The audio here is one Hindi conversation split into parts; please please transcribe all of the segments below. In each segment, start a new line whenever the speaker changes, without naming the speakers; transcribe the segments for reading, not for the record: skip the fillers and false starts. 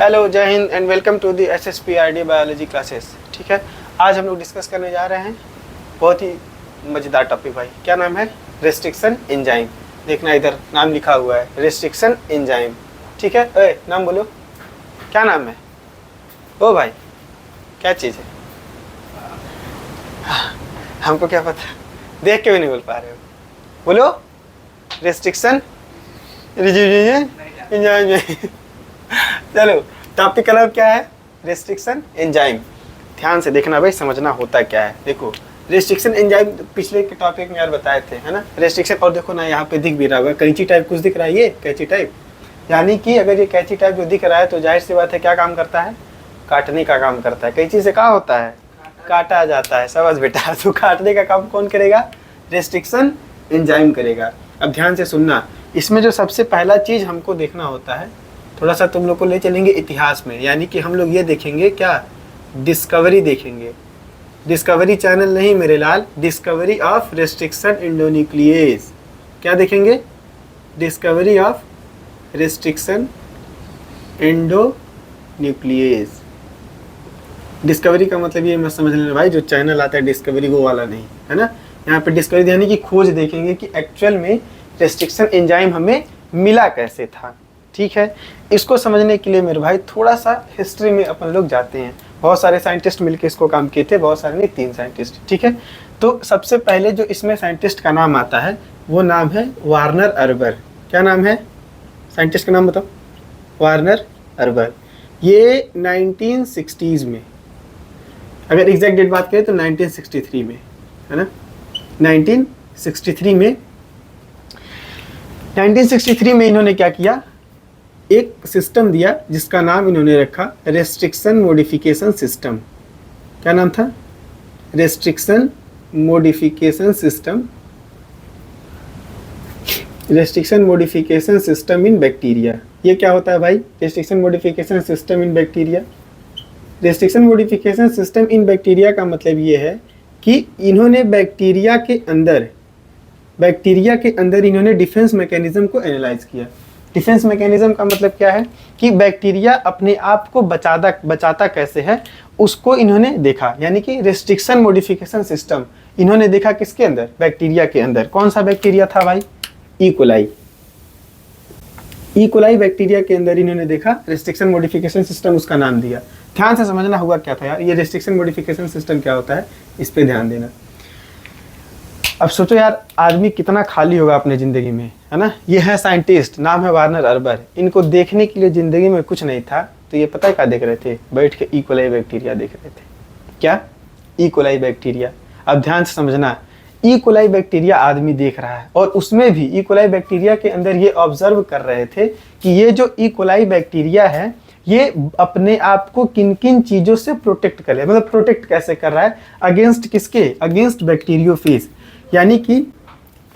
हेलो, जय हिंद and welcome to the SSPRD biology classes. ठीक है, आज हम लोग डिस्कस करने जा रहे हैं बहुत ही मज़ेदार टॉपिक भाई। क्या नाम है? Restriction enzyme. देखना इधर नाम लिखा हुआ है, रेस्ट्रिक्शन एंजाइम। ठीक है, नाम बोलो, क्या नाम है? ओ भाई, क्या चीज़ है? हमको क्या पता, देख के भी नहीं बोल पा रहे हो। बोलो, रेस्ट्रिक्शन एंजाइम। चलो, टॉपिक का नाम क्या है? Restriction enzyme. ध्यान से देखना भाई, समझना होता क्या है। देखो, रेस्ट्रिक्शन एंजाइम पिछले के टॉपिक में यार बताए थे, है ना? रेस्ट्रिक्शन, और देखो ना यहाँ पे दिख भी रहा होगा, कैंची टाइप कुछ दिख रहा है, ये कैंची टाइप। यानी कि अगर ये कैंची टाइप जो दिख रहा है तो जाहिर सी बात है क्या काम करता है? काटने का काम करता है। कैंची से क्या होता है? काटा जाता है। समझ बेटा, तो काटने का काम कौन करेगा? रेस्ट्रिक्शन एंजाइम करेगा। अब ध्यान से सुनना, इसमें जो सबसे पहला चीज़ हमको देखना होता है, थोड़ा सा तुम लोग को ले चलेंगे इतिहास में। यानी कि हम लोग ये देखेंगे क्या? डिस्कवरी देखेंगे। डिस्कवरी चैनल नहीं मेरे लाल, डिस्कवरी ऑफ रेस्ट्रिक्शन एंडोन्यूक्लियेज। क्या देखेंगे? Discovery of restriction endonuclease. Discovery का मतलब ये मत समझ लेना भाई, जो चैनल आता है डिस्कवरी वो वाला नहीं, है ना? यहाँ पे डिस्कवरी यानी कि खोज देखेंगे कि एक्चुअल में रेस्ट्रिक्शन एंजाइम हमें मिला कैसे था। ठीक है, इसको समझने के लिए मेरे भाई थोड़ा सा हिस्ट्री में अपन लोग जाते हैं। बहुत सारे साइंटिस्ट मिलकर इसको काम किए थे, बहुत सारे नहीं, 3 साइंटिस्ट। ठीक है, तो सबसे पहले जो इसमें साइंटिस्ट का नाम आता है वो नाम है वार्नर अर्बर। क्या नाम है साइंटिस्ट का नाम बताओ? Warner harbour. ये 1960s में, अगर एग्जैक्ट डेट बात करें तो 1963 में, है ना? 1963 में 1963 में इन्होंने क्या किया? एक सिस्टम दिया जिसका नाम इन्होंने रखा रेस्ट्रिक्शन मॉडिफिकेशन सिस्टम। क्या नाम था? Restriction modification system. Restriction modification system in bacteria. ये क्या होता है भाई? Restriction modification system in bacteria. Restriction modification system in bacteria का मतलब ये है कि इन्होंने बैक्टीरिया के अंदर इन्होंने डिफेंस मैकेनिज्म को एनालाइज किया। डिफेंस मैकेनिज्म का मतलब क्या है? कि बैक्टीरिया अपने आप को बचाता कैसे है, उसको इन्होंने देखा। यानी कि रेस्ट्रिक्शन मॉडिफिकेशन सिस्टम इन्होंने देखा किसके अंदर? बैक्टीरिया के अंदर। कौन सा बैक्टीरिया था भाई? E coli. E coli bacteria के अंदर इन्होंने देखा, रेस्ट्रिक्शन मॉडिफिकेशन सिस्टम उसका नाम दिया। ध्यान से समझना हुआ क्या था यार, ये रेस्ट्रिक्शन मॉडिफिकेशन सिस्टम क्या होता है, इस पे ध्यान देना। अब सोचो यार, आदमी कितना खाली होगा अपने ज़िंदगी में, है ना? ये है साइंटिस्ट, नाम है वार्नर अर्बर। इनको देखने के लिए ज़िंदगी में कुछ नहीं था, तो ये पता है क्या देख रहे थे? बैठ के ई कोलाई बैक्टीरिया देख रहे थे। क्या? E coli bacteria. अब ध्यान से समझना, ई कोलाई बैक्टीरिया आदमी देख रहा है, और उसमें भी ई कोलाई बैक्टीरिया के अंदर ये ऑब्जर्व कर रहे थे कि ये जो ई कोलाई बैक्टीरिया है ये अपने आप को किन किन चीज़ों से प्रोटेक्ट करे। मतलब प्रोटेक्ट कैसे कर रहा है? अगेंस्ट किसके? Against bacteriophage. यानी कि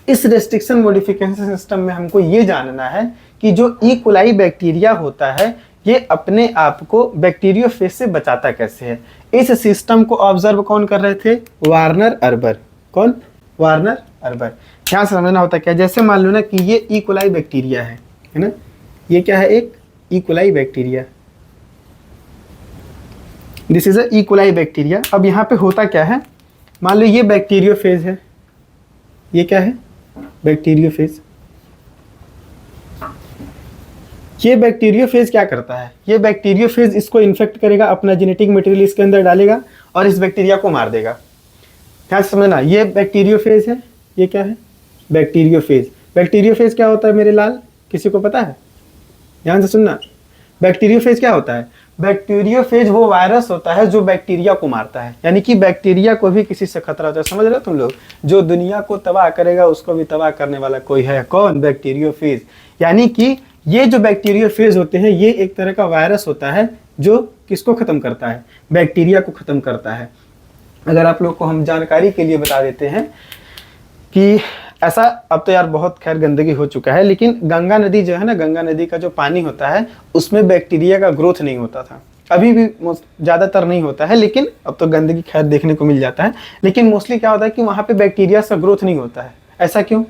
इस रेस्ट्रिक्शन मॉडिफिकेशन सिस्टम में हमको ये जानना है कि जो ई कोलाई बैक्टीरिया होता है ये अपने आप को बैक्टीरियोफेज से बचाता कैसे है। इस सिस्टम को ऑब्जर्व कौन कर रहे थे? Werner Arber. कौन? Werner Arber. ध्यान से समझना होता क्या? जैसे मान लो ना कि ये ई कोलाई बैक्टीरिया है ना? ये क्या है? एक E coli bacteria. This is a E coli bacteria. अब यहाँ पे होता क्या है? मान लो ये बैक्टीरियोफेज है, ये क्या है? बैक्टीरियोफेज। ये बैक्टीरियोफेज क्या करता है? ये बैक्टीरियोफेज इसको इन्फेक्ट करेगा, अपना जेनेटिक मटेरियल इसके अंदर डालेगा और इस बैक्टीरिया को मार देगा। ध्यान से समझना, ये बैक्टीरियोफेज है, ये क्या है? बैक्टीरियोफेज। बैक्टीरियोफेज क्या होता है मेरे लाल, किसी को पता है? ध्यान से सुनना, बैक्टीरियोफेज क्या होता है? बैक्टीरियोफेज वो वायरस होता है जो बैक्टीरिया को मारता है। यानी कि बैक्टीरिया को भी किसी से खतरा होता है। समझ रहे हो तुम लोग? जो दुनिया को तबाह करेगा उसको भी तबाह करने वाला कोई है। कौन? बैक्टीरियोफेज। यानी कि ये जो बैक्टीरियोफेज होते हैं ये एक तरह का वायरस होता है जो किसको खत्म करता है? बैक्टीरिया को खत्म करता है। अगर आप लोग को हम जानकारी के लिए बता देते हैं कि ऐसा, अब तो यार बहुत खैर गंदगी हो चुका है, लेकिन गंगा नदी जो है ना, गंगा नदी का जो पानी होता है उसमें बैक्टीरिया का ग्रोथ नहीं होता था। अभी भी ज़्यादातर नहीं होता है, लेकिन अब तो गंदगी खैर देखने को मिल जाता है। लेकिन मोस्टली क्या होता है कि वहाँ पे बैक्टीरिया से ग्रोथ नहीं होता है। ऐसा क्यों?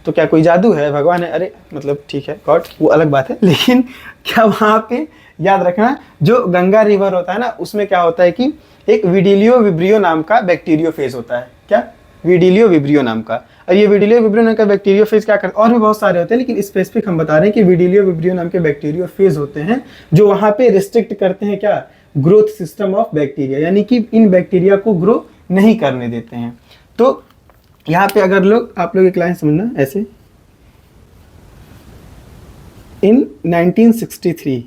तो क्या कोई जादू है, भगवान है? अरे मतलब ठीक है, गॉड वो अलग बात है, लेकिन क्या वहाँ पे याद रखना, जो गंगा रिवर होता है ना, उसमें क्या होता है कि एक विडिलियो विब्रियो नाम का बैक्टीरियोफेज होता है। क्या? विडिलियो विब्रियो नाम का। और ये विडिलियो विब्रियो नाम का बैक्टीरियोफेज क्या करता है, और भी बहुत सारे होते हैं, लेकिन स्पेसिफिक हम बता रहे हैं कि विडिलियो विब्रियो नाम के बैक्टीरियोफेज होते हैं जो वहां पे रिस्ट्रिक्ट करते हैं क्या, ग्रोथ सिस्टम ऑफ बैक्टीरिया, यानी कि इन बैक्टीरिया को ग्रो नहीं करने देते हैं। तो यहाँ पे अगर आप लोग एक लाइन समझना ऐसे, in 1963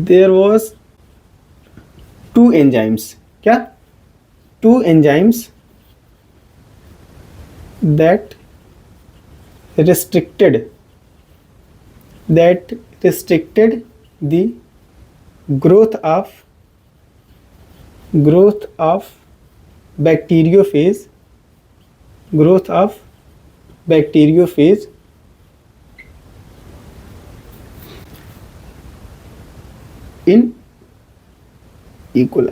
there was two enzymes, क्या? Two enzymes that restricted the growth of bacteriophage in E. coli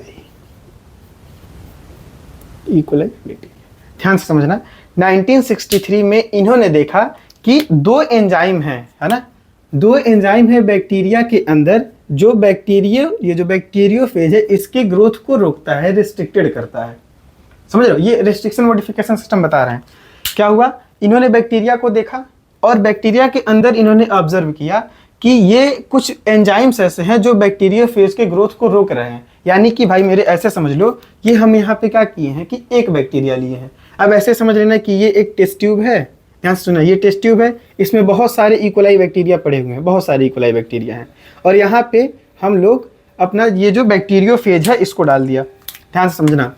bacteria. ध्यान से समझना, 1963 में इन्होंने देखा कि दो एंजाइम हैं, है ना, दो एंजाइम है बैक्टीरिया के अंदर, जो ये जो बैक्टीरियोफेज है इसके ग्रोथ को रोकता है, रिस्ट्रिक्टेड करता है। समझ रहे हो, ये रिस्ट्रिक्शन मॉडिफिकेशन सिस्टम बता रहे हैं। क्या हुआ, इन्होंने बैक्टीरिया को देखा और बैक्टीरिया के अंदर इन्होंने ऑब्जर्व किया कि ये कुछ एंजाइम्स ऐसे हैं जो बैक्टीरियोफेज के ग्रोथ को रोक रहे हैं। यानी कि भाई मेरे ऐसे समझ लो, ये हम यहाँ पे क्या किए हैं कि एक बैक्टीरिया लिए हैं। अब ऐसे समझ लेना कि ये एक टेस्ट ट्यूब है, ध्यान से सुना, ये टेस्ट ट्यूब है, इसमें बहुत सारे इकोलाई बैक्टीरिया पड़े हुए हैं, बहुत सारे इकोलाई बैक्टीरिया हैं, और यहाँ पे हम लोग अपना ये जो बैक्टीरियोफेज है इसको डाल दिया। ध्यान से समझना,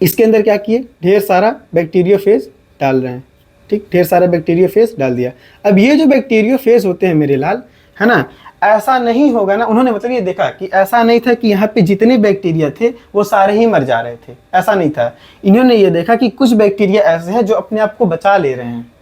इसके अंदर क्या किए, ढेर सारा बैक्टीरियोफेज डाल रहे हैं, ठीक, ढेर सारा बैक्टीरियोफेज डाल दिया। अब ये जो बैक्टीरियोफेज होते हैं मेरे लाल, है ना, ऐसा नहीं होगा ना, उन्होंने मतलब ये देखा कि ऐसा नहीं था कि यहाँ पे जितने बैक्टीरिया थे वो सारे ही मर जा रहे थे, ऐसा नहीं था। इन्होंने ये देखा कि कुछ बैक्टीरिया ऐसे हैं जो अपने आप को बचा ले रहे हैं।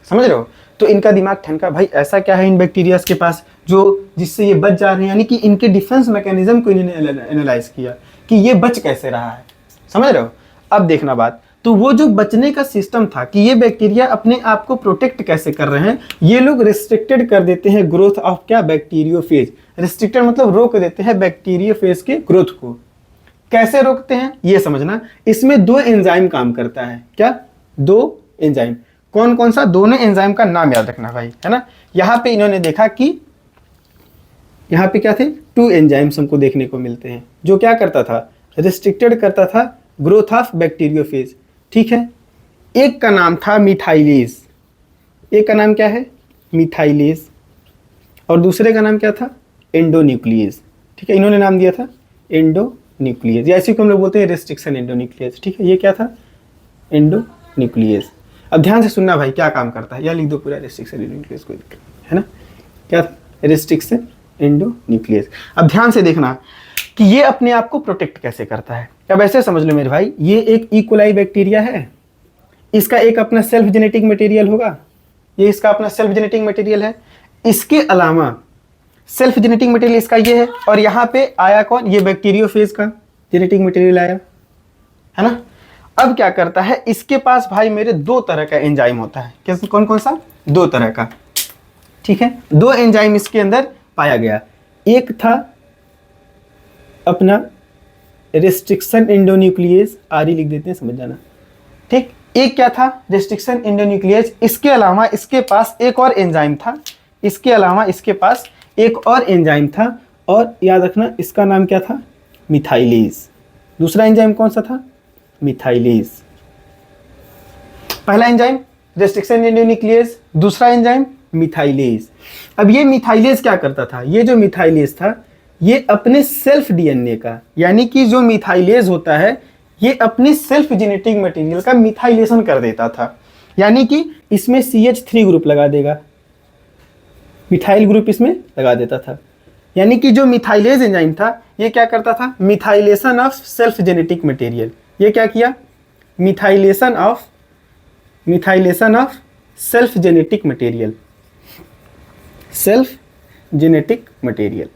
समझ रहे हो, तो इनका दिमाग ठनका, भाई ऐसा क्या है इन बैक्टीरियाज के पास जो जिससे ये बच जा रहे हैं, यानी कि इनके डिफेंस मैकेनिज्म को इन्होंने एनालाइज किया कि ये बच कैसे रहा है। समझ रहे हो, अब देखना बात, तो वो जो बचने का सिस्टम था कि ये बैक्टीरिया अपने आप को प्रोटेक्ट कैसे कर रहे हैं, ये लोग रिस्ट्रिक्टेड कर देते हैं ग्रोथ ऑफ क्या, बैक्टीरियोफेज। रिस्ट्रिक्टेड मतलब रोक देते हैं बैक्टीरियोफेज के ग्रोथ को। कैसे रोकते हैं ये समझना, इसमें दो एंजाइम काम करता है। क्या? दो एंजाइम। कौन कौन सा? दोनों एंजाइम का नाम याद रखना भाई, है ना। यहाँ पे इन्होंने देखा कि यहाँ पे क्या थे, टू एंजाइम्स हमको देखने को मिलते हैं जो क्या करता था, रिस्ट्रिक्टेड करता था ग्रोथ ऑफ बैक्टीरियोफेज। ठीक है, एक का नाम था मिथाइलेज, एक का नाम क्या है, मिथाइलेज, और दूसरे का नाम क्या था, एंडोन्यूक्लियेज। ठीक है, इन्होंने नाम दिया था एंडोन्यूक्लियेज, ऐसे को हम लोग बोलते हैं रिस्ट्रिक्शन एंडोन्यूक्लियेज। ठीक है, ये क्या था, एंडोन्यूक्लियेज। अब ध्यान से सुनना भाई, क्या काम करता है, या लिख दो पूरा रिस्ट्रिक्शन एंडोन्यूक्लियेज, कोई दिक्कत नहीं है ना। क्या था, रिस्ट्रिक्शन एंडोन्यूक्लियेज। अब ध्यान से देखना कि ये अपने आप को प्रोटेक्ट कैसे करता है। अब ऐसे समझ लो मेरे भाई, ये एक ई कोलाई बैक्टीरिया है, इसका एक अपना सेल्फ जेनेटिक मटेरियल होगा, ये इसका अपना सेल्फ जेनेटिक मटेरियल है। इसके अलावा सेल्फ जेनेटिक मटेरियल इसका ये है, और यहाँ पे आया कौन, ये बैक्टीरियोफेज का जेनेटिक मटेरियल आया, है ना। अब क्या करता है, इसके पास भाई मेरे दो तरह का एंजाइम होता है। कैसे, कौन कौन सा, दो तरह का। ठीक है, दो एंजाइम इसके अंदर पाया गया। एक था अपना रिस्ट्रिक्शन एंडोन्यूक्लियेज, आरई लिख देते हैं, समझ जाना, ठीक। एक क्या था, रिस्ट्रिक्शन एंडोन्यूक्लियेज। इसके अलावा इसके पास एक और एंजाइम था, इसके अलावा इसके पास एक और एंजाइम था, और याद रखना इसका नाम क्या था, मिथाइलेज। दूसरा एंजाइम कौन सा था, मिथाइलेज। पहला एंजाइम रिस्ट्रिक्शन एंडोन्यूक्लियेज, दूसरा एंजाइम मिथाइलेज। अब ये मिथाइलेज क्या करता था, ये जो मिथाइलेज था ये अपने सेल्फ डीएनए का, यानी कि जो मिथाइलेज होता है ये अपने सेल्फ जेनेटिक मटेरियल का मिथाइलेशन कर देता था। यानी कि इसमें CH3 ग्रुप लगा देगा, मिथाइल ग्रुप इसमें लगा देता था। यानी कि जो मिथाइलेज एंजाइम था ये क्या करता था, methylation of self genetic material. ये क्या किया, methylation of self genetic material, self genetic material.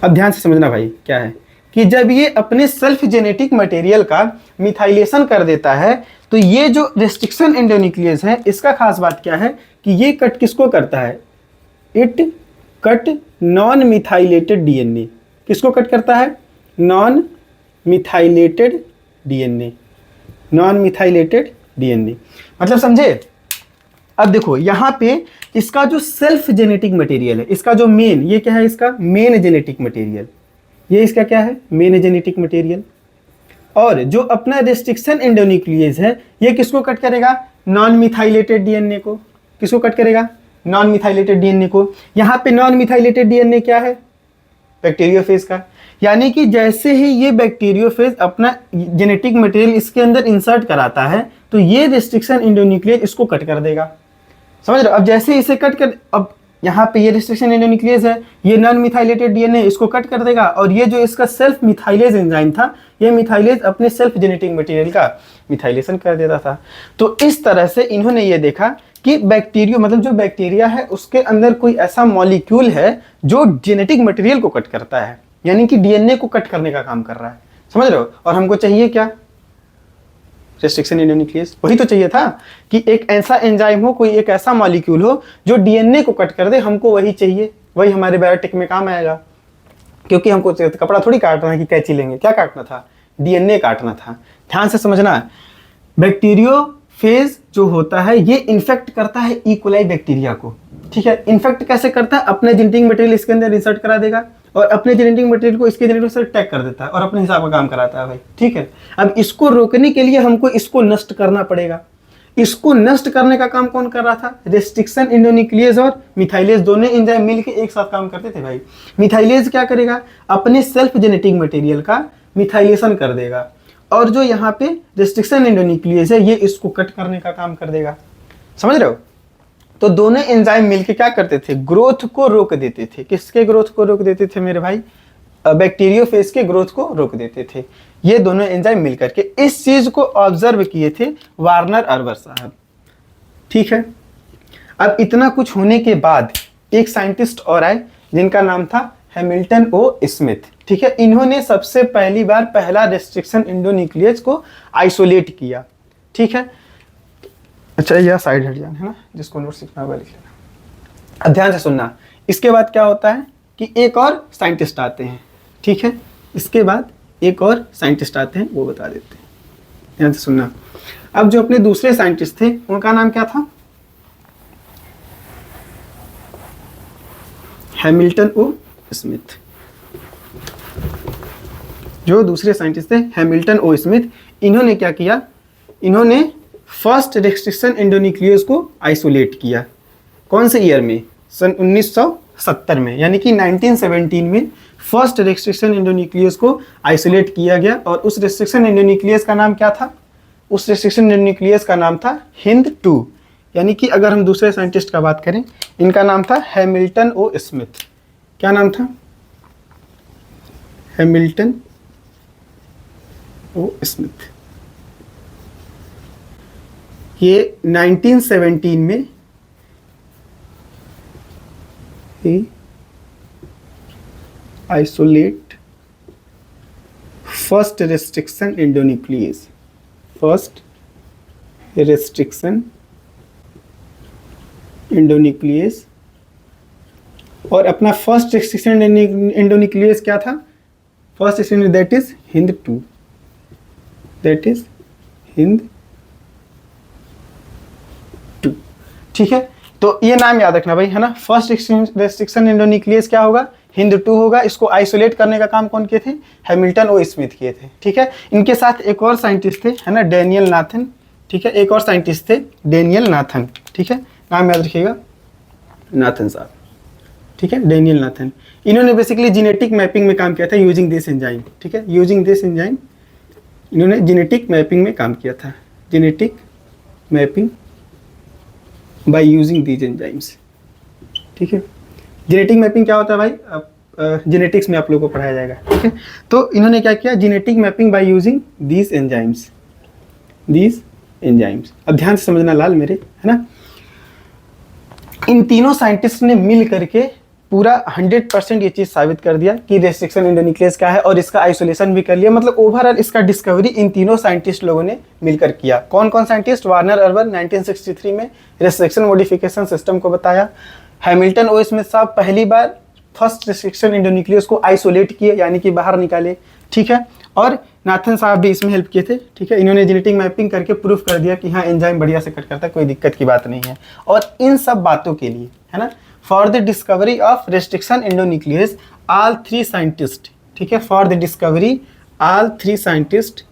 अब ध्यान से समझना भाई क्या है, कि जब ये अपने सेल्फ जेनेटिक मटेरियल का मिथाइलेशन कर देता है तो ये जो रेस्ट्रिक्शन एंडोन्यूक्लियस है इसका खास बात क्या है कि ये कट किसको करता है, it cut non methylated DNA. किसको कट करता है, non methylated DNA, non methylated DNA. मतलब समझे। अब देखो यहाँ पे इसका जो सेल्फ जेनेटिक मटेरियल है, इसका जो मेन, ये क्या है, इसका मेन जेनेटिक मटेरियल, ये इसका क्या है, मेन जेनेटिक मटेरियल। और जो अपना रेस्ट्रिक्शन एंडोन्यूक्लियस है ये किसको कट करेगा, नॉन मिथाइलेटेड डीएनए को। किसको कट करेगा, नॉन मिथाइलेटेड डीएनए को। यहाँ पे नॉन मिथाइलेटेड डीएनए क्या है, बैक्टीरियोफेज का। यानी कि जैसे ही ये बैक्टीरियोफेज अपना जेनेटिक मटेरियल इसके अंदर इंसर्ट कराता है तो ये रेस्ट्रिक्शन एंडोन्यूक्लियस इसको कट कर देगा। समझ रहे हो। अब जैसे इसे कट कर, अब यहाँ पे ये रेस्ट्रिक्शन एंडोन्यूक्लियस है, ये नॉन मिथाइलेटेड डीएनए इसको कट कर देगा और ये जो इसका सेल्फ मिथाइलेज एंजाइम था ये मिथाइलेज अपने सेल्फ जेनेटिक मटेरियल का मिथाइलेशन कर देता था। तो इस तरह से इन्होंने ये देखा कि बैक्टीरिया, मतलब जो बैक्टीरिया है उसके अंदर कोई ऐसा मॉलिक्यूल है जो जेनेटिक मटेरियल को कट करता है, यानी कि डीएनए को कट करने का काम कर रहा है। समझ रहे हो। और हमको चाहिए क्या, रेस्ट्रिक्शन एंडोन्यूक्लियस। वही तो चाहिए था कि एक ऐसा एंजाइम हो, कोई एक ऐसा मॉलिक्यूल हो जो डीएनए को कट कर दे। हमको वही चाहिए, वही हमारे बायोटिक में काम आएगा। क्योंकि हमको कपड़ा थोड़ी काटना है कि कैंची लेंगे, क्या काटना था, डीएनए काटना था। ध्यान से समझना, बैक्टीरियोफेज जो होता है ये इन्फेक्ट करता है ई कोलाई बैक्टीरिया को। ठीक है, इन्फेक्ट कैसे करता है, अपने जेनेटिक मटेरियल इसके अंदर इंसर्ट करा देगा और अपने जेनेटिक मटेरियल को इसके जेनेटिक से टैग कर देता है और अपने हिसाब का काम कराता है भाई। ठीक है, अब इसको रोकने के लिए हमको इसको नष्ट करना पड़ेगा। इसको नष्ट करने का काम कौन कर रहा था, रेस्ट्रिक्शन एंडोन्यूक्लियस और मिथाइलेज दोनों एंजाइम मिलके एक साथ काम करते थे भाई। मिथाइलेज क्या करेगा, अपने सेल्फ जेनेटिक मटेरियल का मिथाइलेशन कर देगा और जो यहाँ पे रेस्ट्रिक्शन एंडोन्यूक्लियस है ये इसको कट करने का काम कर देगा। समझ रहे हो। तो दोनों एंजाइम मिलके क्या करते थे, ग्रोथ को रोक देते थे। किसके ग्रोथ को रोक देते थे मेरे भाई, बैक्टीरियोफेज के ग्रोथ को रोक देते थे। ये दोनों एंजाइम मिलकर के इस चीज को ऑब्जर्व किए थे वार्नर अर्बर साहब। ठीक है, अब इतना कुछ होने के बाद एक साइंटिस्ट और आए जिनका नाम था हैमिल्टन ओ स्मिथ। ठीक है, इन्होंने सबसे पहली बार पहला रेस्ट्रिक्शन एंडोन्यूक्लियस को आइसोलेट किया। ठीक है, अच्छा यह साइड हट जाना है ना, जिसको नोट सीखना होगा लिख लेना। अब ध्यान से सुनना, इसके बाद क्या होता है कि एक और साइंटिस्ट आते हैं। ठीक है, इसके बाद एक और साइंटिस्ट आते हैं, वो बता देते हैं। ध्यान से सुनना। अब जो अपने दूसरे साइंटिस्ट थे उनका नाम क्या था, हैमिल्टन ओ स्मिथ। जो दूसरे साइंटिस्ट थे हैमिल्टन ओ स्मिथ, इन्होंने क्या किया, इन्होंने फर्स्ट रेस्ट्रिक्शन एंडोन्यूक्लियस को आइसोलेट किया। कौन से ईयर में, सन 1970 में, यानी कि 1917 में फर्स्ट रेस्ट्रिक्शन एंडोन्यूक्लियस को आइसोलेट किया गया। और उस रेस्ट्रिक्शन एंडोन्यूक्लियस का नाम क्या था, उस रेस्ट्रिक्शन एंडोन्यूक्लियस का नाम था हिंद 2। यानी कि अगर हम दूसरे साइंटिस्ट का बात करें, इनका नाम था हैमिल्टन ओ स्मिथ। क्या नाम था, हैमिल्टन ओ स्मिथ। ये 1917 में ही isolate first restriction endonuclease, first restriction endonuclease. और अपना फर्स्ट रेस्ट्रिक्शन एंडोन्यूक्लियस क्या था, first restriction that is Hind 2, that is Hind 2। ठीक है, तो ये नाम याद रखना भाई, है ना। फर्स्ट रेस्ट्रिक्शन एंडोन्यूक्लियस क्या होगा, हिंद 2 होगा। इसको आइसोलेट करने का काम कौन किए थे, हैमिल्टन ओ स्मिथ किए थे। ठीक है, इनके साथ एक और साइंटिस्ट थे, है ना, डेनियल नाथन। ठीक है, एक और साइंटिस्ट थे डेनियल नाथन। ठीक है, नाम याद रखिएगा, नाथन साहब। ठीक है, डेनियल नाथन। इन्होंने बेसिकली जेनेटिक मैपिंग में काम किया था यूजिंग दिस एंजाइम। ठीक है, यूजिंग दिस एंजाइम इन्होंने जेनेटिक मैपिंग में काम किया था, genetic mapping by using these enzymes. ठीक है, जेनेटिक मैपिंग क्या होता है भाई, जेनेटिक्स में आप लोगों को पढ़ाया जाएगा। ठीक है, तो इन्होंने क्या किया, genetic mapping by using these enzymes, these enzymes. अब ध्यान से समझना लाल मेरे, है ना। इन तीनों साइंटिस्ट ने मिल करके पूरा 100% ये चीज़ साबित कर दिया कि रेस्ट्रिक्शन एंडोन्यूक्लियस क्या है और इसका आइसोलेशन भी कर लिया। मतलब ओवरऑल इसका डिस्कवरी इन तीनों साइंटिस्ट लोगों ने मिलकर किया। कौन कौन साइंटिस्ट? वार्नर अर्बर 1963 में रेस्ट्रिक्शन मॉडिफिकेशन सिस्टम को बताया। हैमिल्टन ओ स्मिथ साहब पहली बार फर्स्ट रेस्ट्रिक्शन एंडोन्यूक्लियस को आइसोलेट किए, यानी कि बाहर निकाले, ठीक है। और नाथन साहब भी इसमें हेल्प किए थे, ठीक है। इन्होंने जेनेटिक मैपिंग करके प्रूफ कर दिया कि हाँ एंजाइम बढ़िया से कट करता है, कोई दिक्कत की बात नहीं है। और इन सब बातों के लिए, है ना, for the discovery of restriction endonuclease all three scientist, ठीक है, for the discovery all three scientist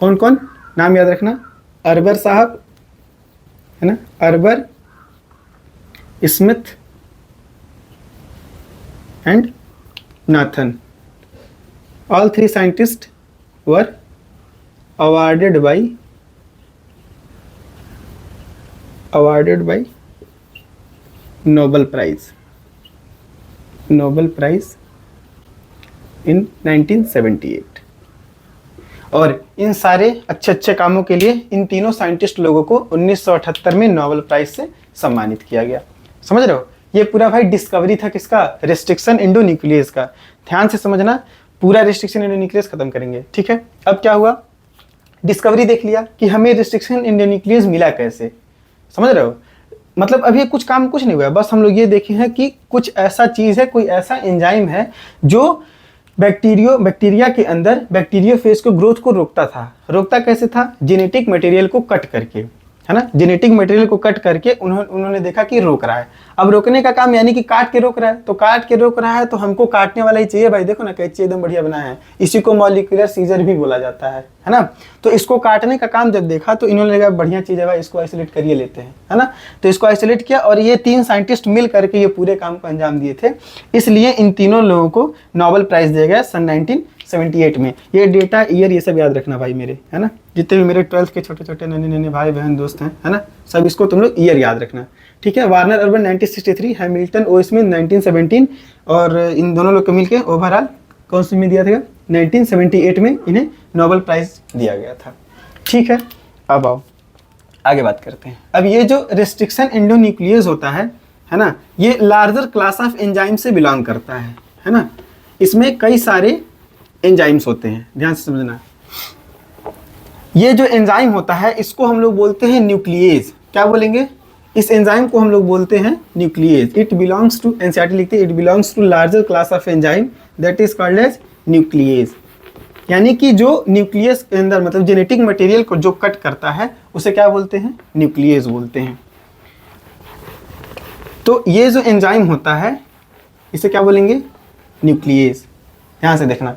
कौन कौन, नाम याद रखना, अर्बर साहब, है ना, harbour, Smith and Nathan, all three scientists were awarded by Nobel Prize in 1978। और इन सारे अच्छे अच्छे कामों के लिए इन तीनों साइंटिस्ट लोगों को 1978 में नोबेल प्राइज से सम्मानित किया गया। समझ रहे हो? ये पूरा भाई डिस्कवरी था किसका? रेस्ट्रिक्शन एंडोन्यूक्लियस का। ध्यान से समझना, पूरा रेस्ट्रिक्शन एंडोन्यूक्लियस खत्म करेंगे, ठीक है। अब क्या हुआ? डिस्कवरी देख लिया कि हमें रेस्ट्रिक्शन एंडोन्यूक्लियस मिला कैसे, समझ रहे हो? मतलब अभी कुछ काम कुछ नहीं हुआ, बस हम लोग ये देखे हैं कि कुछ ऐसा चीज़ है, कोई ऐसा एंजाइम है जो बैक्टीरिया के अंदर बैक्टीरियोफेज को ग्रोथ को रोकता था। रोकता कैसे था? जेनेटिक मटेरियल को कट करके, है ना, जेनेटिक मटेरियल को कट करके उन्होंने देखा कि रोक रहा है। अब रोकने का काम यानी कि काट के रोक रहा है, तो काट के रोक रहा है तो हमको काटने वाला ही चाहिए भाई। देखो ना कैसे एकदम बढ़िया बनाया है, इसी को मॉलिक्यूलर सीजर भी बोला जाता है ना। तो इसको काटने का काम जब देखा तो इन्होंने लगा बढ़िया चीज़ है भाई, इसको आइसोलेट करिए लेते हैं, है ना। तो इसको आइसोलेट किया और ये तीन साइंटिस्ट मिल करके ये पूरे काम को अंजाम दिए थे। इसलिए इन तीनों लोगों को नोबेल प्राइज दिया गया सन 1978 में। ये डेटा, ईयर, ये सब याद रखना भाई मेरे, है ना। जितने भी मेरे 12th के छोटे छोटे नन्हे नन्हे भाई बहन दोस्त हैं, है ना, सब इसको तुम लोग ईयर याद रखना, ठीक है। वार्नर अर्बन 1963, हैमिल्टन ओ स्मिथ 1917 और इन दोनों लोग को मिलकर ओवरऑल कौन सी में दिया था? 1978 में इन्हें नोबेल प्राइज दिया गया था, ठीक है। अब आओ आगे बात करते हैं। अब ये जो रेस्ट्रिक्शन एंडोन्यूक्लियस होता है ना, ये लार्जर क्लास ऑफ एंजाइम से बिलोंग करता है ना। इसमें कई सारे एंजाइम्स होते हैं, ध्यान से समझना। ये जो एंजाइम होता है इसको हम लोग बोलते हैं न्यूक्लियेज। क्या बोलेंगे? इस एंजाइम को हम लोग बोलते हैं nuclease. It belongs to, NCERT लिखते हैं, it belongs to larger class of enzyme that is called as nuclease. यानी कि जो न्यूक्लियस के अंदर मतलब जेनेटिक मटेरियल को जो कट करता है उसे क्या बोलते हैं? न्यूक्लियेज बोलते हैं। तो ये जो एंजाइम होता है इसे क्या बोलेंगे? न्यूक्लियेज। ध्यान से देखना,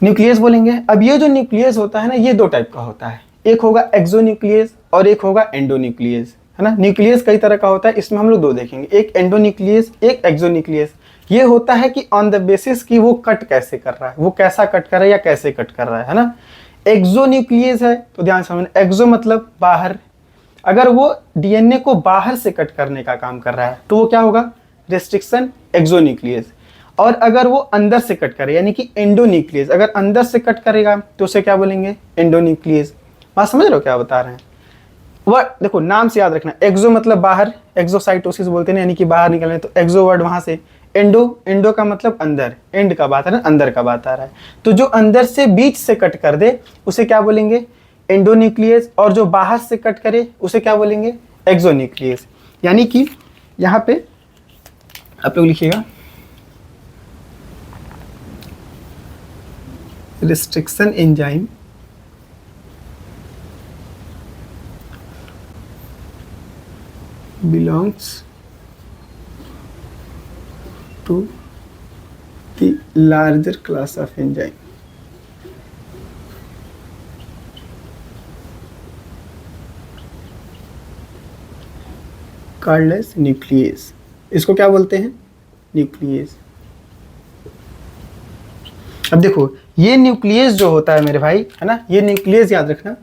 न्यूक्लियस बोलेंगे। अब ये जो न्यूक्लियस होता है ना, ये दो टाइप का होता है, एक होगा एक्सोन्यूक्लियस और एक होगा एंडोन्यूक्लियस, है ना। न्यूक्लियस कई तरह का होता है, इसमें हम लोग दो देखेंगे, एक एंडोन्यूक्लियस, एक एक्सोन्यूक्लियस। ये होता है कि ऑन द बेसिस कि वो कट कैसे कर रहा है, वो कैसा कट कर रहा है या कैसे कट कर रहा है ना। एक्सोन्यूक्लियस है तो ध्यान समझना, एक्सो मतलब बाहर। अगर वो डीएनए को बाहर से कट करने का काम कर रहा है तो वो क्या होगा? Restriction exonuclease. और अगर वो अंदर से कट करे यानी कि एंडोन्यूक्लियस, अगर अंदर से कट करेगा तो उसे क्या बोलेंगे? एंडोन्यूक्लियस। बात समझ रहे हो क्या बता रहे हैं? वह देखो नाम से याद रखना, एक्सो मतलब बाहर, एक्सोसाइटोसिस बोलते हैं यानी कि बाहर निकलने, तो एक्सो वर्ड वहां से। एंडो का मतलब अंदर, एंड का बात है ना, अंदर का बात आ रहा है। तो जो अंदर से बीच से कट कर दे उसे क्या बोलेंगे? एंडोन्यूक्लियस। और जो बाहर से कट करे उसे क्या बोलेंगे? एक्सोन्यूक्लियस। यानी कि यहाँ पे आप लोग लिखिएगा, restriction enzyme belongs to the larger class of enzyme called as nuclease। इसको क्या बोलते हैं? न्यूक्लियस। अब देखो ये न्यूक्लियस जो होता है मेरे भाई, है ना, ये न्यूक्लियस याद रखना,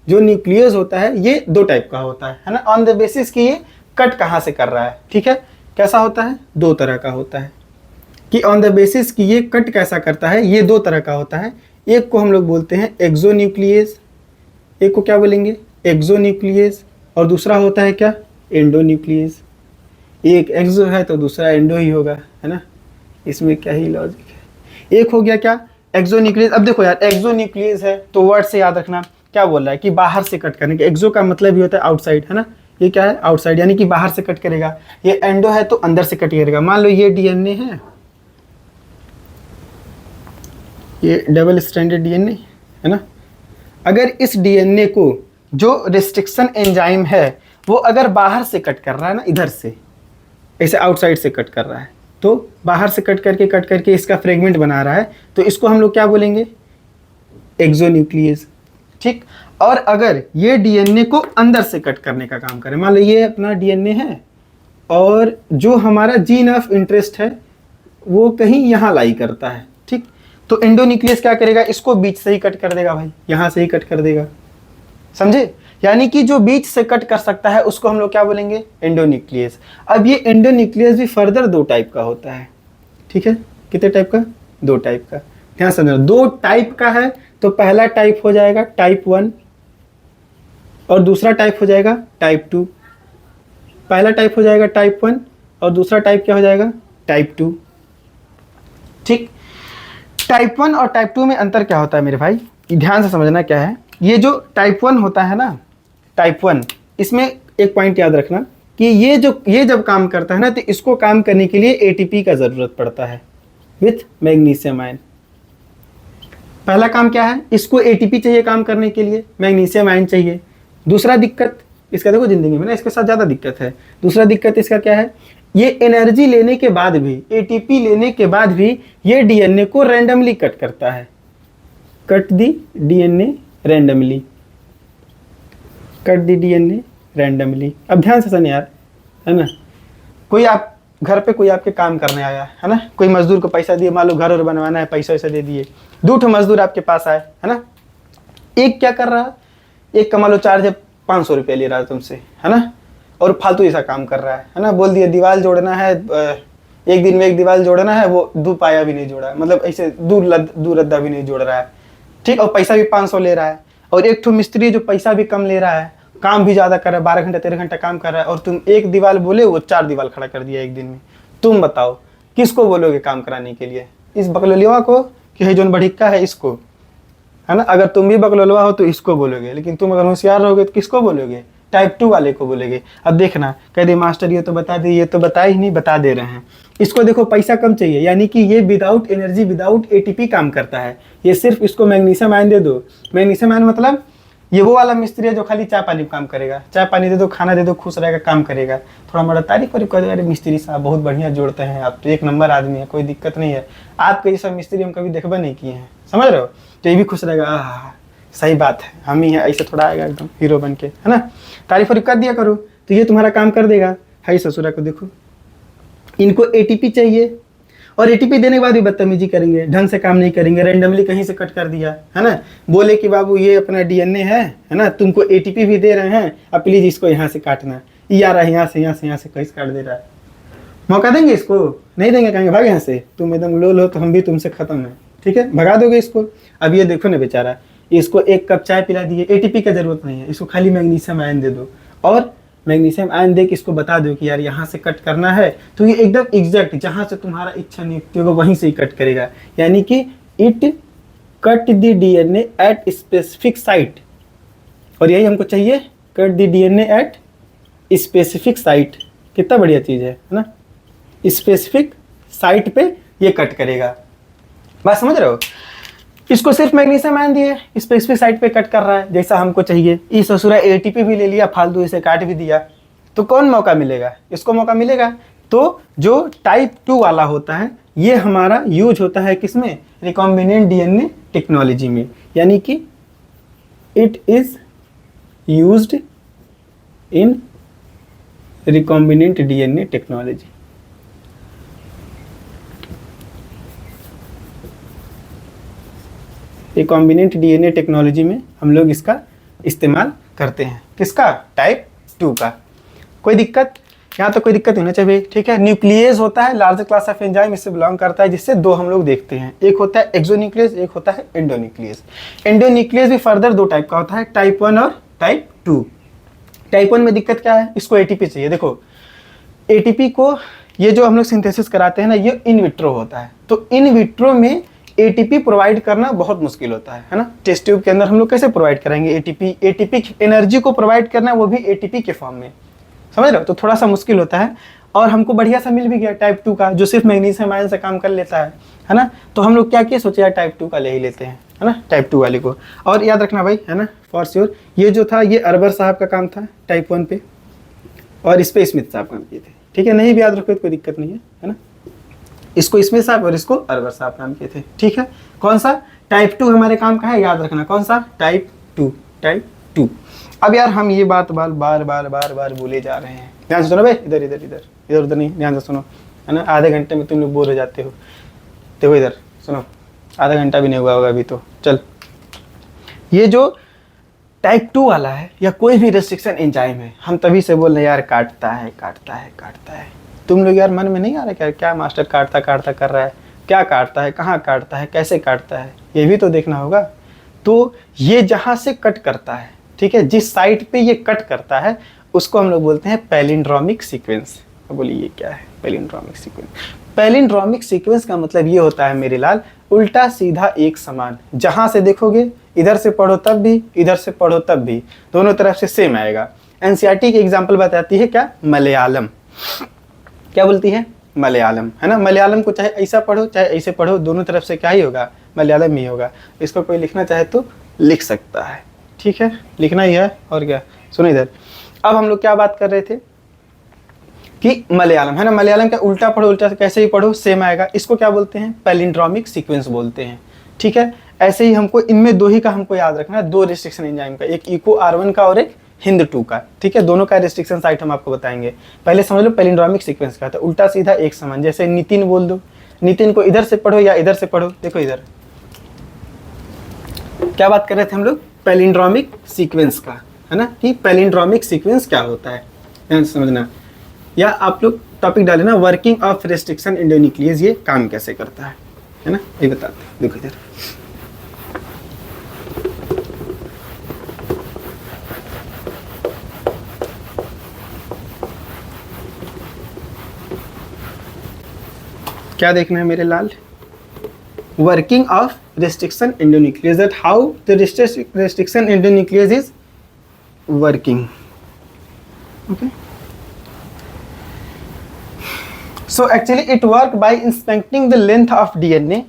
जो न्यूक्लियस होता है ये दो टाइप का होता है ना। ऑन द बेसिस कि ये कट कहाँ से कर रहा है, ठीक है। कैसा होता है? दो तरह का होता है कि ऑन द बेसिस कि ये कट कैसा करता है, ये दो तरह का होता है। एक को हम लोग बोलते हैं एक्सोन्यूक्लियस, एक को क्या बोलेंगे? एक्सोन्यूक्लियस और दूसरा होता है क्या, एंडोन्यूक्लियस। एक एक्सो है तो दूसरा एंडो ही होगा, है ना, इसमें क्या ही लॉजिक है। एक हो गया क्या, एक्सोन्यूक्लियस। अब देखो यार, एक्सोन्यूक्लियस है तो वर्ड से याद रखना क्या बोल रहा है कि बाहर से कट करने के। एक्सो का मतलब ही होता है आउटसाइड, है ना, ये क्या है, आउटसाइड, यानी कि बाहर से कट करेगा। ये एंडो है तो अंदर से कट करेगा। मान लो ये डीएनए है, ये डबल स्ट्रैंडेड डीएनए है ना, अगर इस डीएनए को जो रिस्ट्रिक्शन एंजाइम है वो अगर बाहर से कट कर रहा है ना, इधर से ऐसे आउटसाइड से कट कर रहा है, तो बाहर से कट करके इसका फ्रेगमेंट बना रहा है, तो इसको हम लोग क्या बोलेंगे, एक्सोन्यूक्लियस। ठीक, और अगर ये डीएनए को अंदर से कट करने का काम करे, मान लो ये अपना डीएनए है और जो हमारा जीन ऑफ इंटरेस्ट है वो कहीं यहाँ लाई करता है, ठीक, तो एंडोन्यूक्लियस क्या करेगा, इसको बीच से ही कट कर देगा भाई, यहाँ से ही कट कर देगा, समझे। यानी कि जो बीच से कट कर सकता है उसको हम लोग क्या बोलेंगे, एंडोन्यूक्लियस। अब ये एंडोन्यूक्लियस भी फर्दर दो टाइप का होता है, ठीक है, कितने टाइप का, दो टाइप का, ध्यान समझना, दो टाइप का है। तो पहला टाइप हो जाएगा टाइप 1 और दूसरा टाइप हो जाएगा टाइप 2। पहला टाइप हो जाएगा टाइप 1 और दूसरा टाइप क्या हो जाएगा, टाइप 2। ठीक, टाइप 1 और टाइप 2 में अंतर क्या होता है मेरे भाई, ध्यान से समझना क्या है। ये जो टाइप 1 होता है ना, टाइप 1, इसमें एक पॉइंट याद रखना कि ये जब काम करता है ना, तो इसको काम करने के लिए एटीपी का जरूरत पड़ता है विथ मैग्नीशियम आयन। पहला काम क्या है, इसको एटीपी चाहिए काम करने के लिए, मैग्नीशियम आयन चाहिए। दूसरा दिक्कत इसका, देखो जिंदगी में ना इसके साथ ज़्यादा दिक्कत है। दूसरा दिक्कत इसका क्या है, ये एनर्जी लेने के बाद भी, एटीपी लेने के बाद भी ये डीएनए को रैंडमली कट करता है। कट दी डीएनए रैंडमली, कट दी डीएनए रैंडमली। अब ध्यान से सुन यार, है ना, कोई आप घर पे कोई आपके काम करने आया है ना, कोई मजदूर को पैसा दिए, मान लो घर और बनवाना है, पैसा वैसा दे दिए, दो ठो मजदूर आपके पास आए, है ना, एक क्या कर रहा है, एक का मान लो चार्ज है 500 रुपये ले रहा है तुमसे, है ना, और फालतू ऐसा काम कर रहा है ना, बोल दिया दीवार जोड़ना है, एक दिन में एक दीवार जोड़ना है, वो दो पाया भी नहीं जोड़ा, मतलब ऐसे दूर रद्दा भी नहीं जोड़ रहा है, ठीक, और पैसा भी 500 ले रहा है। और एक ठो मिस्त्री जो पैसा भी कम ले रहा है, काम भी ज़्यादा कर रहा है, 12 घंटा 13 घंटा काम कर रहा है, और तुम एक दीवार बोले वो 4 दीवार खड़ा कर दिया एक दिन में। तुम बताओ किसको बोलोगे काम कराने के लिए, इस बकलोलिया को कि है जोन बढ़िक्का है इसको, है ना। अगर तुम भी बकलोलवा हो तो इसको बोलोगे, लेकिन तुम अगर होशियार रहोगे तो किसको बोलोगे, टाइप 2 वाले को बोलोगे। अब देखना, कह दे मास्टर ये तो बता दे, ये तो बता ही नहीं, बता दे रहे हैं। इसको देखो पैसा कम चाहिए, यानी कि ये विदाउट एनर्जी विदाउट एटीपी काम करता है। ये सिर्फ इसको मैग्नीशियम आयन दे दो। मैग्नीशियम आयन मतलब ये वो वाला मिस्त्री है जो खाली चाय पानी काम करेगा, चाय पानी दे दो, खाना दे दो, खुश रहेगा, काम करेगा। थोड़ा मोड़ा तारीफ कर दो, अरे मिस्त्री साहब बहुत बढ़िया जोड़ते हैं आप, तो एक नंबर आदमी है, कोई दिक्कत नहीं है। आपके ये सब मिस्त्री हम कभी देखबा नहीं किए हैं, समझ रहे हो, तो ये भी खुश रहेगा, आह सही बात है, हम ही हैं, ऐसे थोड़ा आएगा एकदम हीरो बन के, है ना। तारीफ कर दिया करो तो ये तुम्हारा काम कर देगा। हाई ससुरा को देखो, इनको एटीपी चाहिए, और एटीपी देने के बाद भी बदतमीजी करेंगे, ढंग से काम नहीं करेंगे, रैंडमली कहीं से कट कर दिया, है ना। बोले कि बाबू ये अपना डीएनए है ना, तुमको एटीपी भी दे रहे हैं, अब प्लीज इसको यहाँ से काटना, ये आ रहा है यहाँ से कैसे काट दे रहा है। मौका देंगे इसको, नहीं देंगे, कहेंगे भाग यहाँ से, तुम एकदम लोल हो तो हम भी तुमसे खत्म है, ठीक है, भगा दोगे इसको। अब ये देखो ना बेचारा, इसको एक कप चाय पिला दिए, एटीपी का जरूरत नहीं है, इसको खाली मैग्नीशियम आयन दे दो, और मैग्नीशियम आयन दे के इसको बता दो कि यार यहाँ से कट करना है, तो ये एकदम एग्जैक्ट जहाँ से तुम्हारा इच्छा नियुक्ति होगा वहीं से ही कट करेगा। यानी कि it cut the DNA at specific site, और यही हमको चाहिए, cut the DNA at specific site. कितना बढ़िया चीज़ है ना, स्पेसिफिक साइट पे ये कट करेगा। बात समझ रहे हो, इसको सिर्फ मैग्नीशियम आयन दिए, स्पेसिफिक साइट पे कट कर रहा है जैसा हमको चाहिए। इस ससुरा एटीपी भी ले लिया, फालतू इसे काट भी दिया, तो कौन मौका मिलेगा, इसको मौका मिलेगा। तो जो टाइप 2 वाला होता है ये हमारा यूज होता है किसमें, रिकॉम्बिनेंट डीएनए टेक्नोलॉजी में, यानी कि it is used in recombinant DNA technology. Recombinant DNA technology में हम लोग इसका इस्तेमाल करते हैं, किसका, टाइप 2 का। कोई दिक्कत, यहाँ तो कोई दिक्कत होना चाहिए, ठीक है। न्यूक्लियस होता है लार्जर क्लास ऑफ एंजाइम, इससे बिलोंग करता है, जिससे दो हम लोग देखते हैं, एक होता है एक्सोन्यूक्लियस, एक होता है एंडोन्यूक्लियस। एंडोन्यूक्लियस भी फर्दर दो टाइप का होता है, टाइप 1 और टाइप 2। टाइप 1 में दिक्कत क्या है, इसको एटीपी चाहिए। देखो एटीपी को ये जो हम लोग सिंथेसिस कराते हैं ना, ये इन विट्रो होता है। तो इन विट्रो में एटीपी प्रोवाइड करना बहुत मुश्किल होता है ना। टेस्ट ट्यूब के अंदर हम लोग कैसे प्रोवाइड करेंगे एटीपी? एटीपी एनर्जी को प्रोवाइड करना, वो भी एटीपी के फॉर्म में, समझ रहे हो? तो थोड़ा सा मुश्किल होता है। और हमको बढ़िया सा मिल भी गया टाइप 2 का, जो सिर्फ मैग्नीशियम आयन से काम कर लेता है ना। तो हम लोग क्या किए, सोचे यार टाइप 2 का ले ही लेते हैं, है ना, टाइप 2 वाले को। और याद रखना भाई, है ना, फॉर श्योर, ये जो था ये अरबर साहब का काम था टाइप 1 पे, और इस पे स्मिथ साहब काम किए थे। ठीक है, नहीं भी याद रखो तो कोई दिक्कत नहीं है ना। इसको स्मिथ साहब और इसको अरबर साहब काम किए थे। ठीक है, कौन सा? टाइप 2 हमारे काम का है, याद रखना कौन सा? Type 2, type 2। अब यार हम ये बात बार बार बार बार बार बोले जा रहे हैं, ध्यान से सुनो भाई, इधर इधर इधर इधर उधर नहीं, ध्यान से सुनो, है ना। आधे घंटे में तुम लोग बोर हो जाते हो। देखो इधर सुनो, आधा घंटा भी नहीं हुआ होगा अभी तो। चल, ये जो टाइप 2 वाला है या कोई भी रेस्ट्रिक्शन एंजाइम है, हम तभी से बोल रहे हैं यार काटता है काटता है काटता है। तुम लोग यार मन में नहीं आ रहा क्या, क्या मास्टर काटता काटता कर रहा है, क्या काटता है, कहाँ काटता है, कैसे काटता है, ये भी तो देखना होगा। तो ये जहाँ से कट करता है, ठीक है, जिस साइट पे ये कट करता है उसको हम लोग बोलते हैं पैलिंड्रोमिक सीक्वेंस। बोलिए ये क्या है पैलिंड्रोमिक सीक्वेंस? पैलिंड्रोमिक सीक्वेंस का मतलब ये होता है मेरे लाल, उल्टा सीधा एक समान। जहाँ से देखोगे, इधर से पढ़ो तब भी, इधर से पढ़ो तब भी, दोनों तरफ से सेम आएगा। एनसीईआरटी की एग्जाम्पल बताती है क्या? मलयालम। क्या बोलती है? मलयालम, है ना। मलयालम को चाहे ऐसा पढ़ो चाहे ऐसे पढ़ो, दोनों तरफ से क्या ही होगा? मलयालम ही होगा। इसको कोई लिखना चाहे तो लिख सकता है, ठीक है, लिखना ही है और क्या। सुनो इधर, अब हम लोग क्या बात कर रहे थे कि मलयालम, है ना, मलयालम का उल्टा पढ़ो, उल्टा कैसे ही पढ़ो सेम आएगा। इसको क्या बोलते हैं? पैलिंड्रोमिक सीक्वेंस बोलते हैं, ठीक है। ऐसे ही हमको इनमें दो ही का हमको याद रखना है, दो रेस्ट्रिक्शन एंजाइम का, एक इको R1 का और एक हिंद 2 का, ठीक है। दोनों का रेस्ट्रिक्शन साइट हम आपको बताएंगे। पहले समझ लो पैलिंड्रोमिक सीक्वेंस का, तो उल्टा सीधा एक समान। जैसे नितिन बोल दो, नितिन को इधर से पढ़ो या इधर से पढ़ो। देखो इधर क्या बात कर रहे थे हम लोग? पैलिंड्रोमिक सीक्वेंस का, है ना, कि पैलिंड्रोमिक सीक्वेंस क्या होता है, ध्यान से समझना। या आप लोग टॉपिक डाले ना, वर्किंग ऑफ रेस्ट्रिक्शन एंडोन्यूक्लियस, ये काम कैसे करता है ना, ये बताते हैं। देखो इधर क्या देखना है मेरे लाल? Working of restriction endonuclease, that how the restriction endonuclease is working. Okay, so actually it work by inspecting the length of DNA.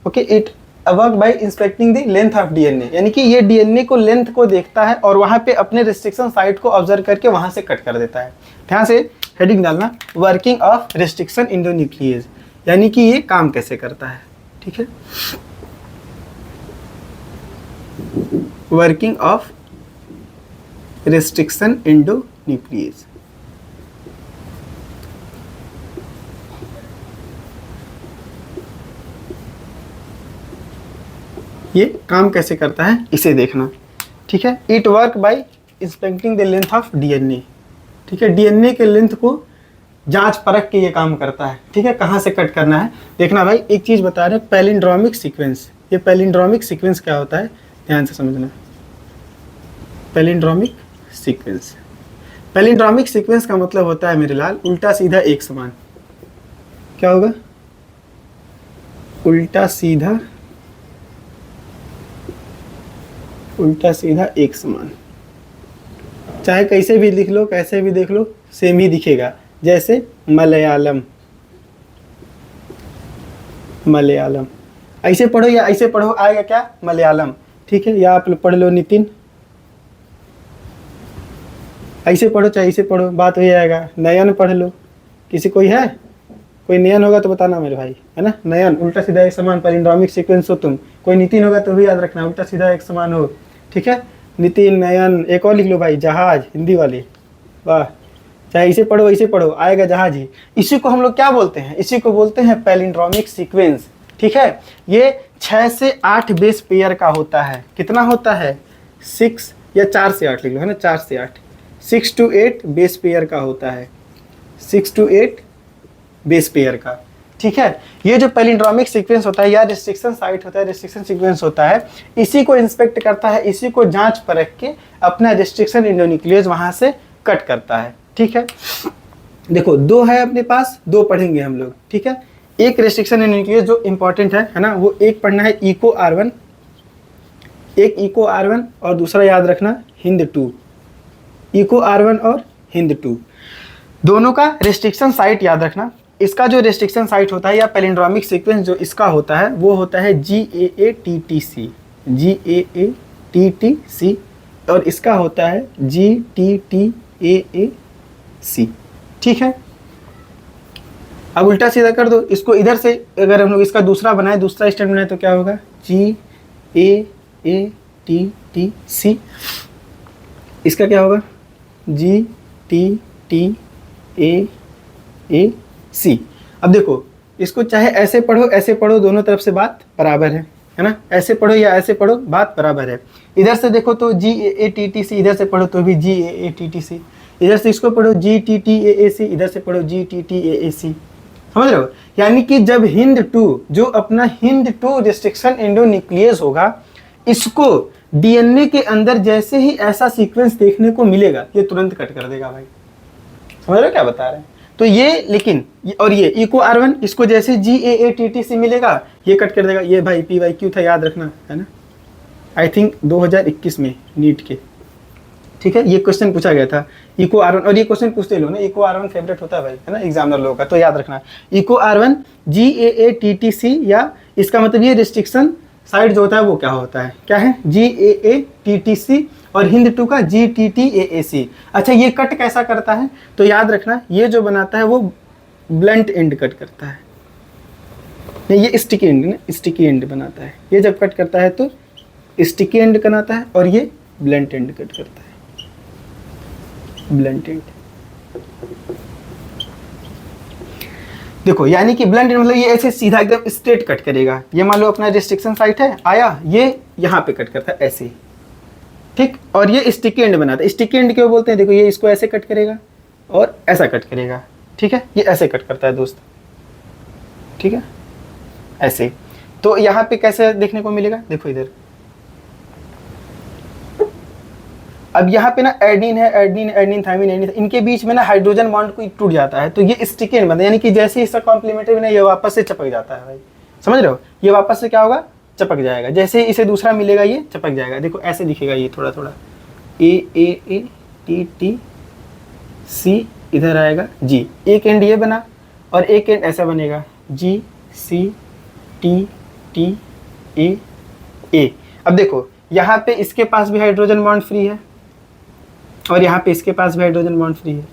Okay, it work by inspecting the length of DNA, यानी कि ये DNA को लेंथ को देखता है और वहाँ पे अपने रिस्ट्रिक्शन साइट को ऑब्जर्व करके वहाँ से कट कर देता है। ध्यान से हेडिंग डालना, वर्किंग ऑफ रिस्ट्रिक्शन एंडोन्यूक्लियस, यानी कि ये काम कैसे करता है, ठीक है। वर्किंग ऑफ रेस्ट्रिक्शन एंडोन्यूक्लियस, ये काम कैसे करता है इसे देखना, ठीक है। It work by inspecting the length of DNA, ठीक है, डीएनए के लेंथ को जांच परख के ये काम करता है, ठीक है, कहाँ से कट करना है देखना। भाई एक चीज बता रहे हैं, पैलिंड्रोमिक सीक्वेंस, ये पैलिंड्रोमिक सीक्वेंस क्या होता है ध्यान से समझना। पैलिंड्रोमिक सीक्वेंस, पैलिंड्रोमिक सीक्वेंस का मतलब होता है मेरे लाल उल्टा सीधा एक समान। क्या होगा? उल्टा सीधा एक समान, चाहे कैसे भी लिख लो कैसे भी देख लो सेम ही दिखेगा। जैसे मलयालम, मलयालम ऐसे पढ़ो या ऐसे पढ़ो आएगा क्या? मलयालम, ठीक है। या आप पढ़ लो नितिन, ऐसे पढ़ो चाहे ऐसे पढ़ो, बात हो जाएगा। नयन पढ़ लो, किसी कोई है, कोई नयन होगा तो बताना मेरे भाई, है ना। नयन उल्टा सीधा एक समान पैलिंड्रोमिक सीक्वेंस हो तुम। कोई नितिन होगा तो भी याद रखना उल्टा सीधा एक समान हो, ठीक है। नितिन, नयन, एक और लिख लो भाई, जहाज, हिंदी वाली, वाह। चाहे इसे पढ़ो ऐसे पढ़ो आएगा जहाज ही। इसी को हम लोग क्या बोलते हैं? इसी को बोलते हैं पैलिंड्रोमिक सीक्वेंस, ठीक है। ये 6 से 8 बेस पेयर का होता है। कितना होता है? 6 या 4 से 8 लिख लो, है ना, 4 से 8, 6 to 8 बेस पेयर का होता है, 6 to 8 बेस पेयर का। ठीक है। ये जो पैलिंड्रोमिक सीक्वेंस होता है या रिस्ट्रिक्शन साइट होता है, रिस्ट्रिक्शन सीक्वेंस होता है, इसी को इंस्पेक्ट करता है, इसी को जांच परख के अपना रिस्ट्रिक्शन एंडोन्यूक्लियस वहां से कट करता है। ठीक है, देखो दो है अपने पास, दो पढ़ेंगे हम लोग। ठीक है, एक रिस्ट्रिक्शन एंडोन्यूक्लियस जो इंपॉर्टेंट है ना, वो एक पढ़ना है इको R1, एक इको R1 और दूसरा याद रखना हिंद 2। इको R1 और हिंद 2 दोनों का रिस्ट्रिक्शन साइट याद रखना। इसका जो रिस्ट्रिक्शन साइट होता है या पैलिंड्रोमिक सीक्वेंस जो इसका होता है वो होता है GAATTC, GAATTC, और इसका होता है GTTAAC। ठीक है, अब उल्टा सीधा कर दो इसको, इधर से अगर हम लोग इसका दूसरा बनाए, दूसरा स्टैंड बनाए तो क्या होगा GAATTC, इसका क्या होगा GTTAAC। अब देखो इसको चाहे ऐसे पढ़ो, दोनों तरफ से बात बराबर है ना, ऐसे पढ़ो या ऐसे पढ़ो बात बराबर है। इधर से देखो तो GAATTC, इधर से पढ़ो तो भी GAATTC, इधर से इसको पढ़ो GTTAAC, इधर से पढ़ो GTTAAC। समझ रहे हो, यानी कि जब हिंद 2 जो अपना हिंद 2 रिस्ट्रिक्शन एंडोन्यूक्लियस होगा, इसको डीएनए के अंदर जैसे ही ऐसा सीक्वेंस देखने को मिलेगा ये तुरंत कट कर देगा भाई। समझ रहे हो क्या बता रहे हैं? तो ये लेकिन और ये इको R1 इसको जैसे GAATTC मिलेगा ये कट कर देगा। ये भाई PYQ था, याद रखना है ना, आई थिंक 2021 में नीट के। ठीक है, ये क्वेश्चन पूछा गया था इको R1, और ये क्वेश्चन पूछते लोग ना, इको R1 फेवरेट होता है भाई, है ना एग्जामिनर लोगों का, तो याद रखना इको R1 GAATTC, या इसका मतलब ये रिस्ट्रिक्शन साइड जो होता है वो क्या होता है, क्या है GAATTC, और हिंद 2 का GTTAAC। अच्छा, ये कट कैसा करता है तो याद रखना, ये जो बनाता है वो ब्लंट एंड कट करता है, नहीं ये स्टिकी एंड ना, स्टिकी एंड बनाता है। ये जब कट करता है तो स्टिकी एंड बनाता है, और ये ब्लंट एंड कट करता है, ब्लंट एंड। देखो यानी कि ब्लंट एंड मतलब ये ऐसे सीधा एकदम स्ट्रेट कट करेगा। ये मान लो अपना रिस्ट्रिक्शन साइट है आया, ये यहाँ पे कट करता है ऐसे, ठीक, और ये स्टिकी एंड बनाता है। स्टिकी एंड क्यों बोलते हैं, देखो ये इसको ऐसे कट करेगा और ऐसा कट करेगा, ठीक है, ये ऐसे कट करता है दोस्त, ठीक है ऐसे। तो यहाँ पे कैसे देखने को मिलेगा, देखो इधर, अब यहाँ पे ना एडीन है, एडीन थायमिन, एडीन, इनके बीच में ना हाइड्रोजन बॉन्ड को टूट जाता है, तो ये स्टिकी एंड बनता है, यानी कि जैसे इसका कॉम्प्लीमेंट्री ना ये वापस से चिपक जाता है भाई। समझ रहे हो, ये वापस से क्या होगा, चिपक जाएगा। जैसे इसे दूसरा मिलेगा ये चिपक जाएगा। देखो ऐसे दिखेगा ये थोड़ा थोड़ा, AAATTC, इधर आएगा G, एक एंड ये बना और एक एंड ऐसा बनेगा GCTTA। अब देखो यहाँ पे इसके पास भी हाइड्रोजन बॉन्ड फ्री है और यहाँ पे इसके पास भी हाइड्रोजन बॉन्ड फ्री है।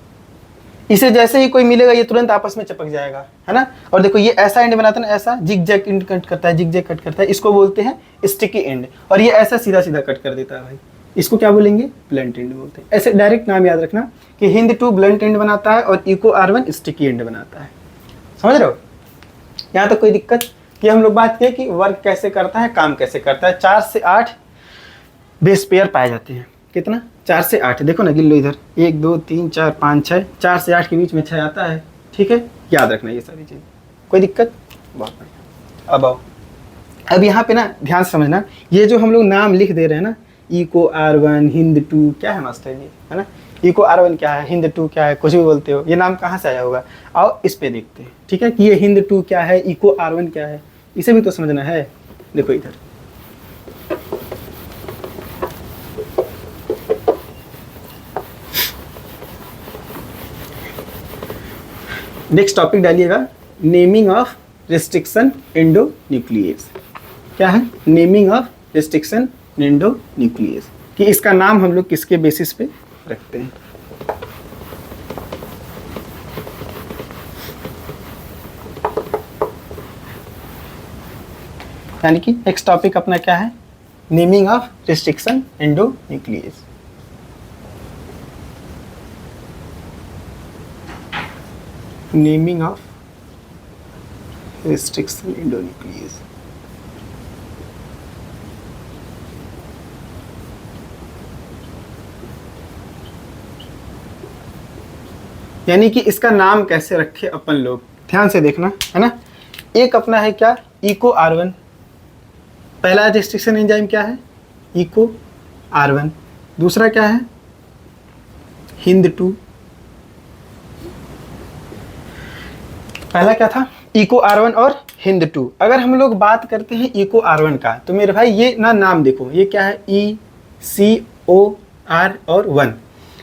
इसे जैसे ही कोई मिलेगा ये तुरंत आपस में चिपक जाएगा, है ना। और देखो ये ऐसा एंड बनाता है ना, ऐसा जिग जैग एंड कट करता है, जिग जैग कट करता है, इसको बोलते हैं स्टिकी एंड। और ये ऐसा सीधा सीधा कट कर देता है भाई, इसको क्या बोलेंगे, ब्लंट एंड बोलते हैं। ऐसे डायरेक्ट नाम याद रखना कि हिंद 2 ब्लंट एंड बनाता है और इको R1 स्टिकी एंड बनाता है। समझ रहे हो, यहाँ तक कोई दिक्कत। ये हम लोग बात किए कि वर्क कैसे करता है, काम कैसे करता है। 4 से 8 बेस पेयर पाए जाते हैं। कितना, 4 से 8, देखो ना गिन लो इधर, 1 2 3 4 5 6, 4 से 8 के बीच में 6 आता है, ठीक है, याद रखना ये सारी चीज़। कोई दिक्कत, बहुत बढ़िया। अब आओ, अब यहाँ पे ना ध्यान से समझना, ये जो हम लोग नाम लिख दे रहे हैं ना, इको R1 हिंद 2, क्या है मास्टर जी, है ना, इको R1 क्या है, हिंद 2 क्या है, कुछ भी बोलते हो, ये नाम कहाँ से आया होगा। आओ इस पे देखते हैं, ठीक है, कि ये हिंद 2 क्या है, इको R1 क्या है, इसे भी तो समझना है। देखो इधर, नेक्स्ट टॉपिक डालिएगा, नेमिंग ऑफ रिस्ट्रिक्शन एंडोन्यूक्लियस। क्या है, नेमिंग ऑफ रिस्ट्रिक्शन एंडोन्यूक्लियस, कि इसका नाम हम लोग किसके बेसिस पे रखते हैं। यानी कि नेक्स्ट टॉपिक अपना क्या है, naming of restriction endonuclease. Naming of restriction endonuclease. यानी कि इसका नाम कैसे रखे अपन लोग, ध्यान से देखना, है ना। एक अपना है क्या, इको R1। पहला रेस्ट्रिक्शन एंजाइम क्या है, इको R1। दूसरा क्या है, हिंद2। पहला क्या था, इको R1 और हिंद2। अगर हम लोग बात करते हैं इको R1 का, तो मेरे भाई ये ना नाम देखो, ये क्या है, ECOR और 1।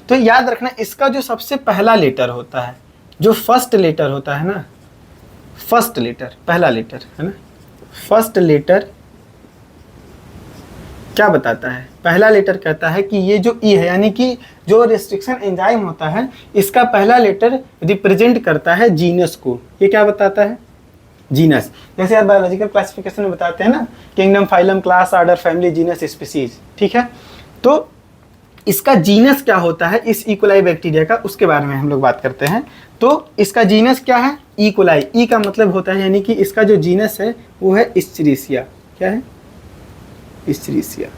तो याद रखना इसका जो सबसे पहला लेटर होता है, जो फर्स्ट लेटर होता है ना, फर्स्ट लेटर, पहला लेटर है ना, फर्स्ट लेटर क्या बताता है, पहला लेटर कहता है कि ये जो ई है, यानी कि जो रेस्ट्रिक्शन एंजाइम होता है, इसका पहला लेटर रिप्रेजेंट करता है जीनस को। ये क्या बताता है, जीनस। जैसे यार बायोलॉजिकल क्लासिफिकेशन में बताते हैं ना, kingdom, phylum, class, order, family, genus, species, ठीक है। तो इसका जीनस क्या होता है इस इकोलाई बैक्टीरिया का, उसके बारे में हम लोग बात करते हैं। तो इसका जीनस क्या है, इकोलाई। ई का मतलब होता है, यानी कि इसका जो जीनस है वो है इस्चरीशिया। क्या है, इस्चरीशिया,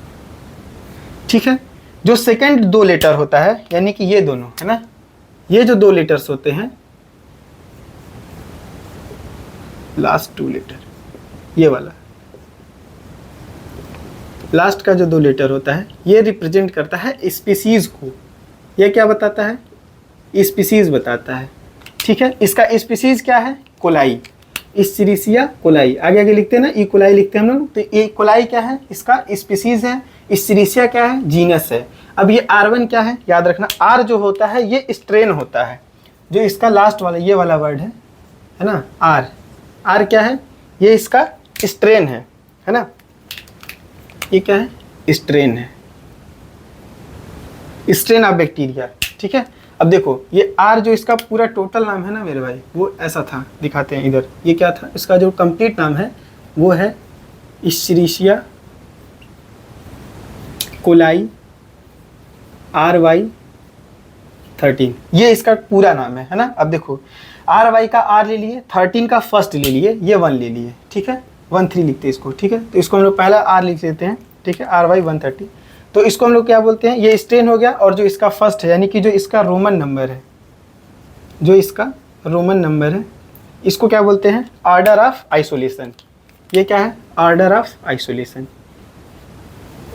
ठीक है। जो सेकंड दो लेटर होता है, यानी कि ये दोनों है ना, ये जो दो लेटर्स होते हैं, लास्ट टू लेटर, ये वाला लास्ट का जो दो लेटर होता है, ये रिप्रेजेंट करता है स्पीसीज को। ये क्या बताता है, स्पीसीज बताता है, ठीक है। इसका स्पीसीज क्या है, कोलाई, इस्चरीशिया कोलाई। आगे आगे लिखते हैं ना, ई कोलाई लिखते हैं हम लोग। तो ये कोलाई क्या है, इसका स्पीसीज है। इस्चरीशिया क्या है, जीनस है। अब ये R1 क्या है, याद रखना, R जो होता है ये स्ट्रेन होता है। जो इसका लास्ट वाला ये वाला वर्ड है ना, R क्या है, ये इसका स्ट्रेन है ना। ये क्या है, स्ट्रेन है, स्ट्रेन ऑफ बैक्टीरिया, ठीक है। अब देखो ये R जो इसका पूरा टोटल नाम है ना मेरे भाई, वो ऐसा था, दिखाते हैं इधर। ये क्या था, इसका जो कंप्लीट नाम है वो है इस्चरीशिया कोलाई RY13। ये इसका पूरा नाम है ना। अब देखो RY का R ले लिए, 13 का फर्स्ट ले लिए, ये 1 ले लिए, ठीक है। 13 लिखते हैं इसको, ठीक है। तो इसको हम लोग पहला R लिख लेते हैं, ठीक है, RY130। तो इसको हम लोग क्या बोलते हैं, ये स्ट्रेन हो गया। और जो इसका फर्स्ट है, यानी कि जो इसका रोमन नंबर है, जो इसका रोमन नंबर है, इसको क्या बोलते हैं, ऑर्डर ऑफ आइसोलेशन। ये क्या है, order of isolation,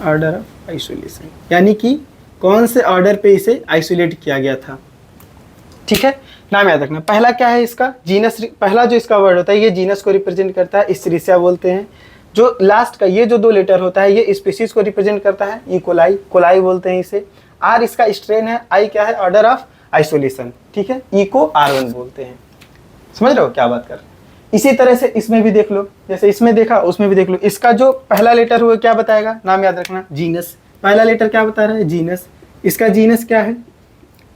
order of isolation, यानी कि कौन से ऑर्डर पे इसे आइसोलेट किया गया था, ठीक है। नाम याद रखना। पहला क्या है इसका, जीनस। पहला जो इसका वर्ड होता है ये जीनस को रिप्रेजेंट करता है, इस्चरीशिया बोलते हैं। जो लास्ट का ये जो दो लेटर होता है ये स्पीसीज को रिप्रेजेंट करता है, ई कोलाई, कोलाई बोलते हैं इसे। R इसका स्ट्रेन है, I क्या है, ऑर्डर ऑफ आइसोलेशन, ठीक है। ई को R1 बोलते हैं। समझ रहे हो क्या बात कर रहे हैं। इसी तरह से इसमें भी देख लो, जैसे इसमें देखा उसमें भी देख लो। इसका जो पहला लेटर हुआ क्या बताएगा, नाम याद रखना, जीनस। पहला लेटर क्या बता रहा है, जीनस। इसका जीनस क्या है,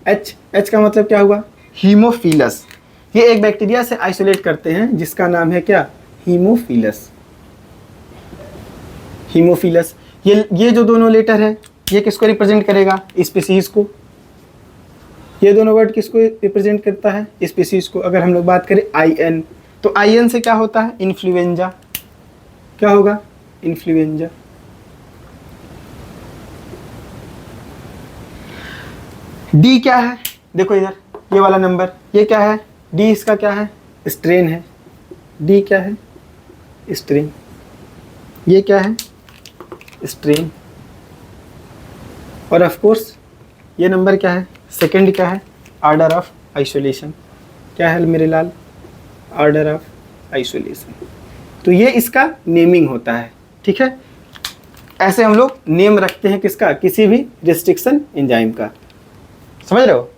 H। H का मतलब क्या हुआ, हीमोफिलस। ये एक बैक्टीरिया से आइसोलेट करते हैं जिसका नाम है क्या, हीमोफिलस, हीमोफिलस। ये जो दोनों लेटर है ये किसको रिप्रेजेंट करेगा, स्पीसीज को। ये दोनों वर्ड किसको रिप्रेजेंट करता है, स्पीसीज को। अगर हम लोग बात करें IN, तो IN से क्या होता है, इन्फ्लुएंजा। क्या होगा, इन्फ्लुएंजा। D क्या है, देखो इधर ये वाला नंबर, ये क्या है, D इसका क्या है, स्ट्रेन है। D क्या है, स्ट्रेन। ये क्या है, स्ट्रेन। और ऑफ कोर्स ये नंबर क्या है, सेकंड क्या है, ऑर्डर ऑफ आइसोलेशन। क्या है मेरे लाल, ऑर्डर ऑफ आइसोलेशन। तो ये इसका नेमिंग होता है, ठीक है। ऐसे हम लोग नेम रखते हैं किसका, किसी भी रेस्ट्रिक्शन एंजाइम का। समझ रहे हो।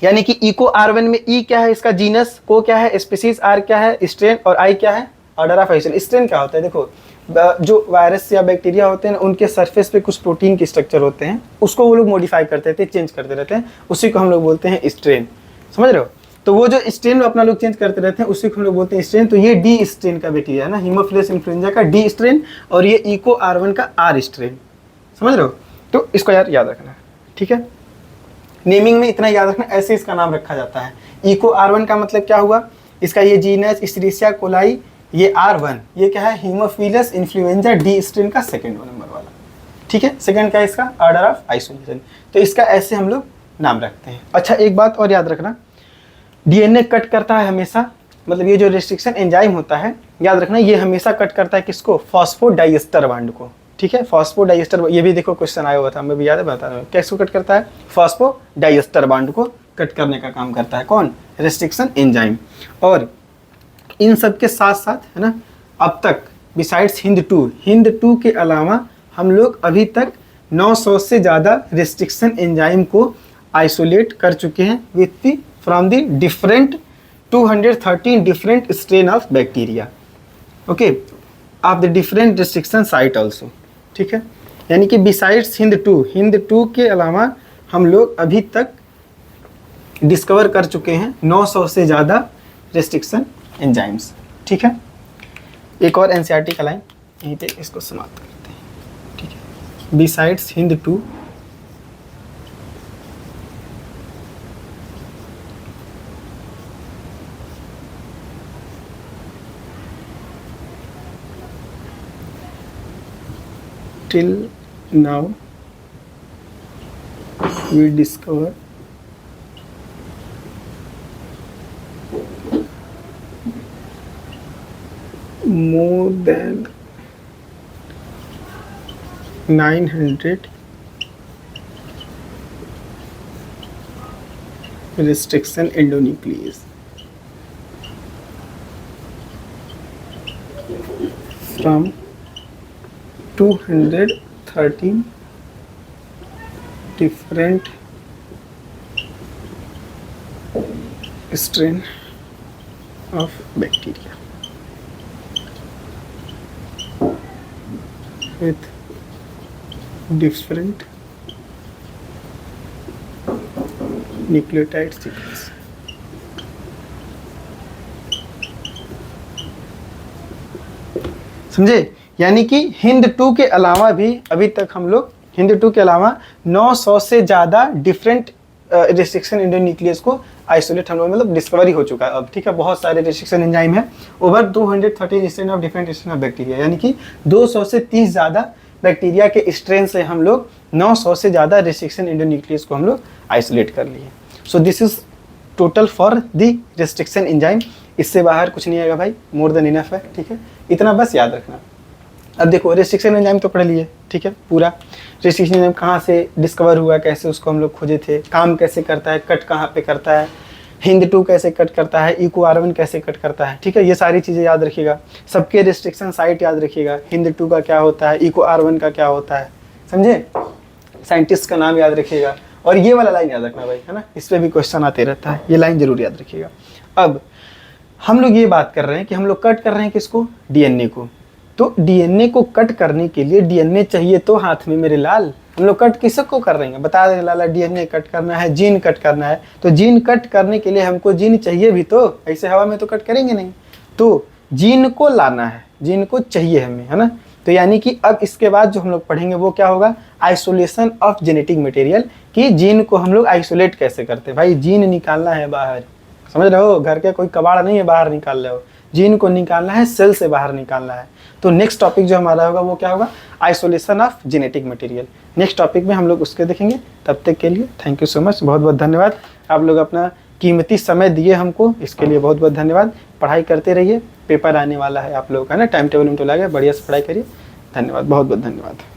यानी कि इको R1 में ई क्या है, इसका जीनस, को क्या है, स्पीसीज, R क्या है, स्ट्रेन, और आई क्या है, ऑर्डर ऑफ आइसोलेशन। स्ट्रेन क्या होता है, देखो जो वायरस या बैक्टीरिया होते हैं ना, उनके सरफेस पे कुछ प्रोटीन के स्ट्रक्चर होते हैं, उसको वो लोग मॉडिफाई करते रहते हैं, चेंज करते रहते हैं, उसी को हम लोग बोलते हैं स्ट्रेन। समझ रहे हो। तो वो जो स्ट्रेन अपना लोग चेंज करते रहते हैं उसी को हम लोग बोलते हैं स्ट्रेन। तो ये D स्ट्रेन का बैक्टीरिया है ना, हीमोफिलस इन्फ्लुएंजा का D स्ट्रेन, और ये इको R1 का R स्ट्रेन। समझ रहे हो। तो इसको याद रखना, ठीक है। नेमिंग में इतना याद रखना, ऐसे इसका नाम रखा जाता है। इको R1 का मतलब क्या हुआ, इसका ये जीनस इस्चरीशिया कोलाई, ये R1, ये क्या है, हीमोफिलस इन्फ्लुएंजा D स्ट्रेन का सेकंड नंबर वाला, ठीक है। सेकंड का इसका ऑर्डर ऑफ आइसोलेशन। तो इसका ऐसे हम लोग नाम रखते हैं। अच्छा एक बात और याद रखना, DNA कट करता है हमेशा मतलब ये जो रेस्ट्रिक्शन एंजाइम होता है, याद रखना ये हमेशा कट करता है किसको, फॉस्फोडाइएस्टर बॉन्ड को, ठीक है। फॉस्फोडाइएस्टर, ये भी देखो क्वेश्चन आया हुआ था, हमें भी याद है, बता रहा हूँ किसको कट करता है, फॉस्फोडाइएस्टर बॉन्ड को कट करने का काम करता है कौन, रेस्ट्रिक्शन एंजाइम। और इन सब के साथ साथ है ना, अब तक बिसाइड्स हिंद 2 के अलावा हम लोग अभी तक 900 से ज़्यादा रेस्ट्रिक्शन एंजाइम को आइसोलेट कर चुके हैं with from the different 213 different strain of bacteria, okay, of the different restriction site also, ठीक है। यानी कि बिसाइड्स हिंद 2 के अलावा हम लोग अभी तक डिस्कवर कर चुके हैं 900 से ज़्यादा रेस्ट्रिक्शन एंजाइम्स, ठीक है। एक और एनसीईआरटी का लाइन यहीं पे इसको समाप्त करते हैं, ठीक है। Besides Hind 2 till now we discover more than 900 restriction endonuclease from 213 different strain of bacteria with different nucleotide sequence. समझे? यानी कि हिंद 2 के अलावा भी अभी तक हम लोग हिंद 2 के अलावा 900 से ज़्यादा डिफरेंट रेस्ट्रिक्शन एंडोन्यूक्लियस को आइसोलेट हम लोग मतलब डिस्कवरी हो चुका है अब, ठीक है। बहुत सारे रेस्ट्रिक्शन एंजाइम है, over 213 strain of different strain of bacteria, यानी कि 200 से 30 ज़्यादा बैक्टीरिया के स्ट्रेन से हम लोग 900 से ज़्यादा रेस्ट्रिक्शन एंडोन्यूक्लियस को हम लोग आइसोलेट कर लिए। So this is total for the restriction enzyme, इससे बाहर कुछ नहीं आएगा भाई, मोर देन इनफ है, ठीक है। इतना बस याद रखना। अब देखो रेस्ट्रिक्शन एंजाइम तो पढ़ लिए, ठीक है, पूरा रेस्ट्रिक्शन एंजाइम कहाँ से डिस्कवर हुआ, कैसे उसको हम लोग खोजे थे, काम कैसे करता है, कट कहाँ पे करता है, हिंद 2 कैसे कट करता है, इको R1 कैसे कट करता है, ठीक है। ये सारी चीज़ें याद रखिएगा, सबके रेस्ट्रिक्शन साइट याद रखिएगा, हिंद 2 का क्या होता है, इको R1 का क्या होता है, समझे, साइंटिस्ट का नाम याद रखिएगा। और ये वाला लाइन याद रखना भाई, है ना, इस पर भी क्वेश्चन आते रहता है, ये लाइन जरूर याद रखिएगा। अब हम लोग ये बात कर रहे हैं कि हम लोग कट कर रहे हैं किसको, DNA को। तो DNA को कट करने के लिए DNA चाहिए तो हाथ में मेरे लाल, हम लोग कट किसको कर रहे हैं, बता दे लाला, DNA कट करना है, जीन कट करना है। तो जीन कट करने के लिए हमको जीन चाहिए भी, तो ऐसे हवा में तो कट करेंगे नहीं, तो जीन को लाना है, जीन को चाहिए हमें, है ना। तो यानी कि अब इसके बाद जो हम लोग पढ़ेंगे वो क्या होगा, आइसोलेशन ऑफ जेनेटिक मटेरियल, कि जीन को हम लोग आइसोलेट कैसे करते हैं। भाई जीन निकालना है बाहर, समझ रहे हो, घर के कोई कबाड़ नहीं है बाहर निकाल रहे हो, जीन को निकालना है, सेल से बाहर निकालना है। तो नेक्स्ट टॉपिक जो हमारा होगा वो क्या होगा, isolation of genetic material. Next topic में हम लोग उसके देखेंगे। तब तक के लिए थैंक यू सो मच, बहुत बहुत धन्यवाद। आप लोग अपना कीमती समय दिए हमको, इसके लिए बहुत बहुत धन्यवाद। पढ़ाई करते रहिए, पेपर आने वाला है आप लोग का ना, टाइम टेबल में तो लगे, बढ़िया से पढ़ाई करिए। धन्यवाद, बहुत बहुत धन्यवाद।